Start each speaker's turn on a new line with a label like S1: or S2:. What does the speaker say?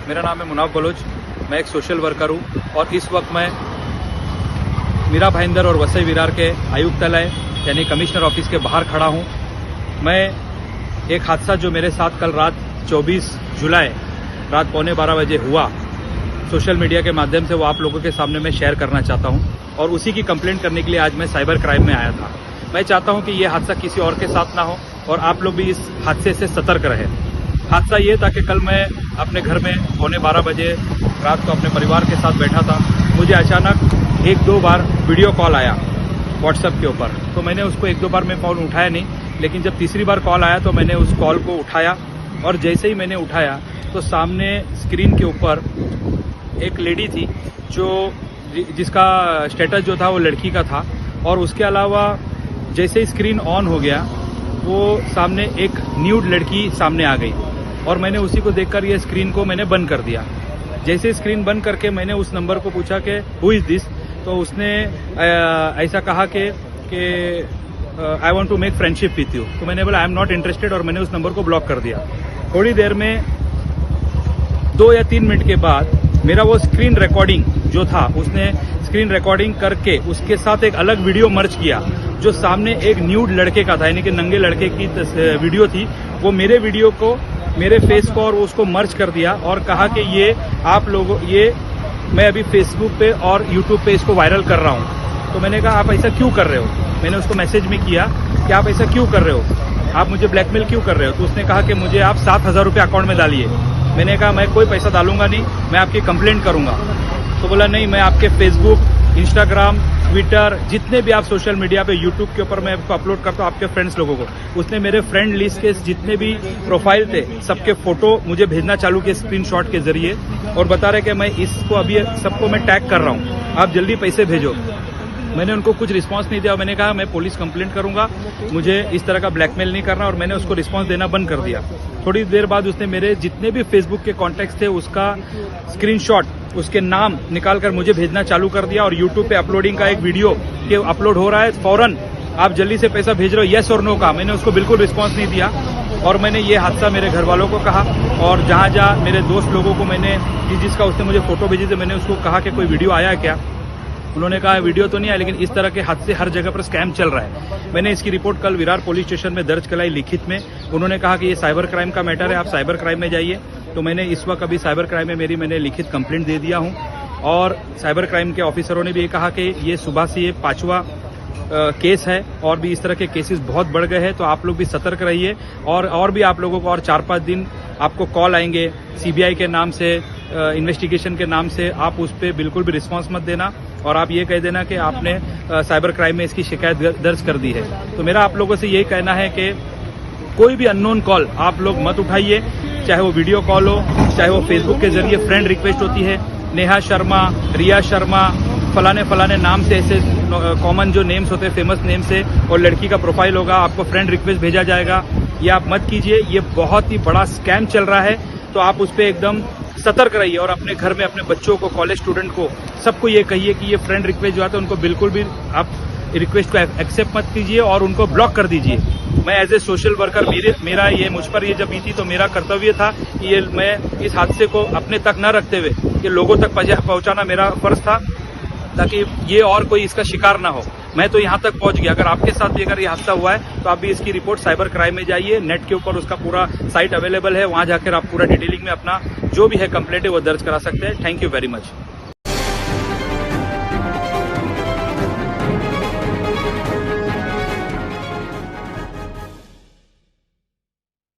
S1: मेरा नाम है मुनाफ बलोच। मैं एक सोशल वर्कर हूँ और इस वक्त मैं मीरा भाईंदर और वसई विरार के आयुक्तालय यानी कमिश्नर ऑफिस के बाहर खड़ा हूँ। मैं एक हादसा जो मेरे साथ कल रात 24 जुलाई रात 11:15 बजे हुआ, सोशल मीडिया के माध्यम से वो आप लोगों के सामने मैं शेयर करना चाहता हूँ और उसी की कंप्लेंट करने के लिए आज मैं साइबर क्राइम में आया था। मैं चाहता हूँ कि ये हादसा किसी और के साथ ना हो और आप लोग भी इस हादसे से सतर्क रहें। हादसा ये था कि कल मैं अपने घर में 11:15 बजे रात को अपने परिवार के साथ बैठा था। मुझे अचानक 1-2 बार वीडियो कॉल आया व्हाट्सएप के ऊपर, तो मैंने उसको 1-2 बार मैं फ़ोन उठाया नहीं, लेकिन जब तीसरी बार कॉल आया तो मैंने उस कॉल को उठाया और जैसे ही मैंने उठाया तो सामने स्क्रीन के ऊपर एक लेडी थी जिसका स्टेटस जो था वो लड़की का था और उसके अलावा जैसे ही स्क्रीन ऑन हो गया वो सामने एक न्यूड लड़की सामने आ गई और मैंने उसी को देखकर ये स्क्रीन को मैंने बंद कर दिया। जैसे स्क्रीन बंद करके मैंने उस नंबर को पूछा कि हु इज़ दिस, तो उसने ऐसा कहा कि I want to make friendship with you. तो मैंने बोला आई एम नॉट इंटरेस्टेड और मैंने उस नंबर को ब्लॉक कर दिया। थोड़ी देर में 2 या 3 मिनट के बाद मेरा वो स्क्रीन रिकॉर्डिंग जो था, उसने स्क्रीन रिकॉर्डिंग करके उसके साथ एक अलग वीडियो मर्ज किया जो सामने एक न्यूड लड़के का था, यानी कि नंगे लड़के की वीडियो थी। वो मेरे वीडियो को, मेरे फेस को और उसको मर्ज कर दिया और कहा कि ये आप लोगों, ये मैं अभी फेसबुक पे और यूट्यूब पे इसको वायरल कर रहा हूँ। तो मैंने कहा आप ऐसा क्यों कर रहे हो। मैंने उसको मैसेज में किया कि आप ऐसा क्यों कर रहे हो, आप मुझे ब्लैकमेल क्यों कर रहे हो। तो उसने कहा कि मुझे आप 7,000 रुपये अकाउंट में डालिए। मैंने कहा मैं कोई पैसा डालूंगा नहीं, मैं आपकी कंप्लेंट करूंगा। तो बोला नहीं, मैं आपके फेसबुक, इंस्टाग्राम, ट्विटर, जितने भी आप सोशल मीडिया पे, यूट्यूब के ऊपर मैं आपको अपलोड करता हूँ आपके फ्रेंड्स लोगों को। उसने मेरे फ्रेंड लिस्ट के जितने भी प्रोफाइल थे सबके फोटो मुझे भेजना चालू किए स्क्रीनशॉट के जरिए और बता रहे कि मैं इसको अभी सबको मैं टैग कर रहा हूँ, आप जल्दी पैसे भेजो। मैंने उनको कुछ रिस्पांस नहीं दिया। मैंने कहा मैं पुलिस कंप्लेंट करूंगा, मुझे इस तरह का ब्लैकमेल नहीं करना और मैंने उसको रिस्पांस देना बंद कर दिया। थोड़ी देर बाद उसने मेरे जितने भी फेसबुक के कॉन्टैक्ट्स थे उसका स्क्रीनशॉट, उसके नाम निकाल कर मुझे भेजना चालू कर दिया और यूट्यूब पे अपलोडिंग का एक वीडियो के अपलोड हो रहा है, फौरन आप जल्दी से पैसा भेज रहे हो, येस और नो का। मैंने उसको बिल्कुल रिस्पांस नहीं दिया और मैंने ये हादसा मेरे घर वालों को कहा और जहां जहां मेरे दोस्त लोगों को मैंने जिसका उसने मुझे फोटो भेजी थी मैंने उसको कहा कि कोई वीडियो आया है क्या। उन्होंने कहा वीडियो तो नहीं आया, लेकिन इस तरह के हादसे हर जगह पर स्कैम चल रहा है। मैंने इसकी रिपोर्ट कल विरार पुलिस स्टेशन में दर्ज कराई लिखित में। उन्होंने कहा कि ये साइबर क्राइम का मैटर है, आप साइबर क्राइम में जाइए। तो मैंने इस वक्त अभी साइबर क्राइम में मैंने लिखित कंप्लेंट दे दिया हूं और साइबर क्राइम के ऑफिसरों ने भी ये कहा कि ये सुबह से ये 5वां केस है और भी इस तरह के केसेस बहुत बढ़ गए हैं। तो आप लोग भी सतर्क रहिए और भी आप लोगों को और 4-5 दिन आपको कॉल आएंगे सीबीआई के नाम से, इन्वेस्टिगेशन के नाम से। आप उस पर बिल्कुल भी रिस्पांस मत देना और आप ये कह देना कि आपने साइबर क्राइम में इसकी शिकायत दर्ज कर दी है। तो मेरा आप लोगों से यही कहना है कि कोई भी अननोन कॉल आप लोग मत उठाइए, चाहे वो वीडियो कॉल हो, चाहे वो फेसबुक के जरिए फ्रेंड रिक्वेस्ट होती है, नेहा शर्मा, रिया शर्मा, फलाने नाम से, ऐसे कॉमन जो नेम्स होते हैं फेमस नेम से, और लड़की का प्रोफाइल होगा, आपको फ्रेंड रिक्वेस्ट भेजा जाएगा। ये आप मत कीजिए, ये बहुत ही बड़ा स्कैम चल रहा है। तो आप उस पर एकदम सतर्क रहिए और अपने घर में अपने बच्चों को, कॉलेज स्टूडेंट को, सबको ये कहिए कि ये फ्रेंड रिक्वेस्ट जो आता है उनको बिल्कुल भी आप रिक्वेस्ट को एक्सेप्ट मत कीजिए और उनको ब्लॉक कर दीजिए। मैं एज ए सोशल वर्कर मेरा ये मुझ पर ये जब बीती तो मेरा कर्तव्य था कि ये मैं इस हादसे को अपने तक न रखते हुए ये लोगों तक पहुंचाना मेरा फर्ज था, ताकि ये और कोई इसका शिकार ना हो। मैं तो यहाँ तक पहुँच गया। अगर आपके साथ भी अगर ये हादसा हुआ है तो आप भी इसकी रिपोर्ट साइबर क्राइम में जाइए, नेट के ऊपर उसका पूरा साइट अवेलेबल है, वहाँ जाकर आप पूरा डिटेलिंग में अपना जो भी है कंप्लेंट है वो दर्ज करा सकते हैं। Thank you very much.